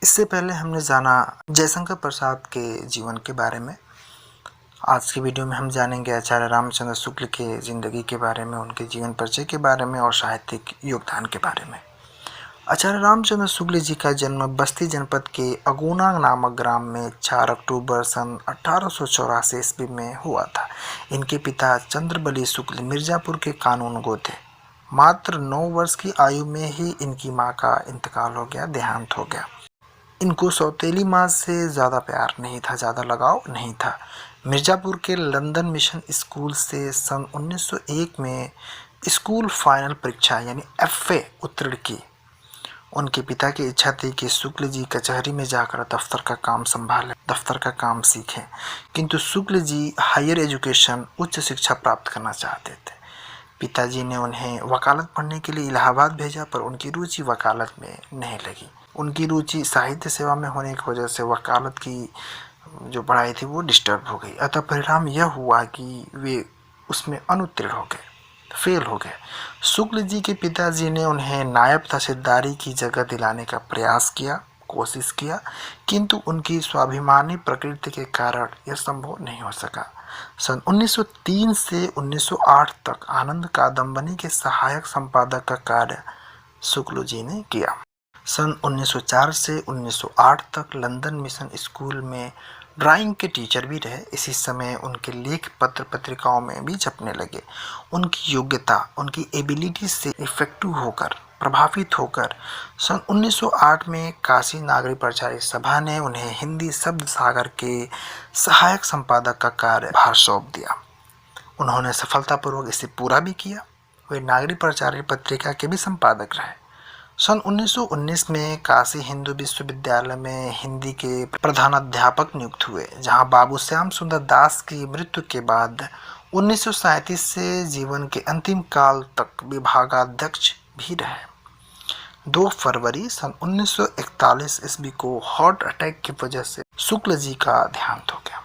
इससे पहले हमने जाना जयशंकर प्रसाद के जीवन के बारे में। आज की वीडियो में हम जानेंगे आचार्य रामचंद्र शुक्ल के ज़िंदगी के बारे में, उनके जीवन परिचय के बारे में और साहित्यिक योगदान के बारे में। आचार्य रामचंद्र शुक्ल जी का जन्म बस्ती जनपद के अगुना नामक ग्राम में 4 अक्टूबर सन 1884 ईस्वी में हुआ था। इनके पिता चंद्रबली शुक्ल मिर्जापुर के कानूनगो थे। मात्र 9 वर्ष की आयु में ही इनकी मां का इंतकाल हो गया, देहांत हो गया। इनको सौतेली माँ से ज़्यादा प्यार नहीं था, ज़्यादा लगाव नहीं था। मिर्ज़ापुर के लंदन मिशन स्कूल से सन 1901 में स्कूल फाइनल परीक्षा यानी एफए उत्तीर्ण की। उनके पिता की इच्छा थी कि शुक्ल जी कचहरी में जाकर दफ्तर का काम संभालें, दफ्तर का काम सीखें, किंतु शुक्ल जी हायर एजुकेशन उच्च शिक्षा प्राप्त करना चाहते थे। पिताजी ने उन्हें वकालत पढ़ने के लिए इलाहाबाद भेजा, पर उनकी रुचि वकालत में नहीं लगी। उनकी रुचि साहित्य सेवा में होने की वजह से वकालत की जो पढ़ाई थी वो डिस्टर्ब हो गई। अतः परिणाम यह हुआ कि वे उसमें अनुत्तीर्ण हो गए, फेल हो गए। शुक्ल जी के पिताजी ने उन्हें नायब तहसीलदारी की जगह दिलाने का प्रयास किया, कोशिश किया, किंतु उनकी स्वाभिमानी प्रकृति के कारण यह संभव नहीं हो सका। सन 1903 से 1908 तक आनंद कादम्बनी के सहायक संपादक का कार्य शुक्ल जी ने किया। सन 1904 से 1908 तक लंदन मिशन स्कूल में ड्राइंग के टीचर भी रहे। इसी समय उनके लेख पत्र पत्रिकाओं में भी छपने लगे। उनकी योग्यता, उनकी एबिलिटी से इफेक्टिव होकर, प्रभावित होकर सन 1908 में काशी नागरी प्रचार सभा ने उन्हें हिंदी शब्द सागर के सहायक संपादक का कार्यभार सौंप दिया। उन्होंने सफलतापूर्वक इसे पूरा भी किया। वे नागरी प्रचार पत्रिका के भी संपादक रहे। सन 1919 में काशी हिंदू विश्वविद्यालय में हिंदी के प्रधानाध्यापक नियुक्त हुए, जहां बाबू श्याम सुंदर दास की मृत्यु के बाद 1937 से जीवन के अंतिम काल तक विभागाध्यक्ष भी रहे। 2 फरवरी सन 1941 ईस्वी को हार्ट अटैक की वजह से शुक्ल जी का देहांत हो गया।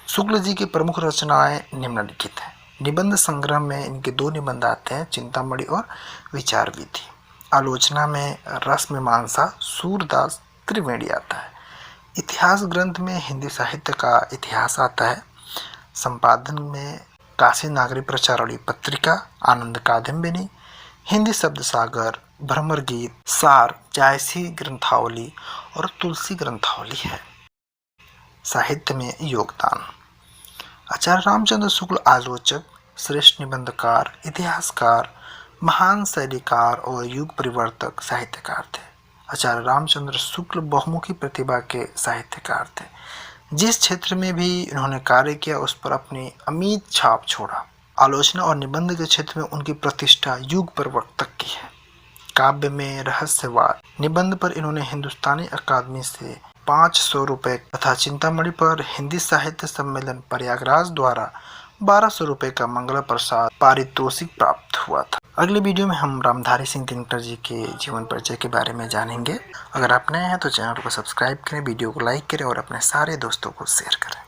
शुक्ल जी की प्रमुख रचनाएं निम्नलिखित हैं। निबंध संग्रह में इनके 2 निबंध आते हैं, चिंतामणि और विचार विधि। आलोचना में रस मीमांसा सूरदास त्रिवेणी आता है। इतिहास ग्रंथ में हिंदी साहित्य का इतिहास आता है। संपादन में काशी नागरी प्रचारणी पत्रिका, आनंद कादम्बिनी, हिंदी शब्द सागर, भ्रमर गीत, सार, जायसी ग्रंथावली और तुलसी ग्रंथावली है। साहित्य में योगदान। आचार्य रामचंद्र शुक्ल आलोचक, श्रेष्ठ निबंधकार, इतिहासकार, महान शैलीकार और युग परिवर्तक साहित्यकार थे। आचार्य रामचंद्र शुक्ल बहुमुखी प्रतिभा के साहित्यकार थे। जिस क्षेत्र में भी इन्होंने कार्य किया उस पर अपनी अमिट छाप छोड़ा। आलोचना और निबंध के क्षेत्र में उनकी प्रतिष्ठा युग परिवर्तक की है। काव्य में रहस्यवाद निबंध पर इन्होंने हिंदुस्तानी अकादमी से 500 रुपये तथा चिंतामणि पर हिंदी साहित्य सम्मेलन प्रयागराज द्वारा 1200 रुपये का मंगला प्रसाद पारितोषिक प्राप्त हुआ था। अगले वीडियो में हम रामधारी सिंह दिनकर जी के जीवन परिचय के बारे में जानेंगे। अगर आप नए हैं तो चैनल को सब्सक्राइब करें, वीडियो को लाइक करें और अपने सारे दोस्तों को शेयर करें।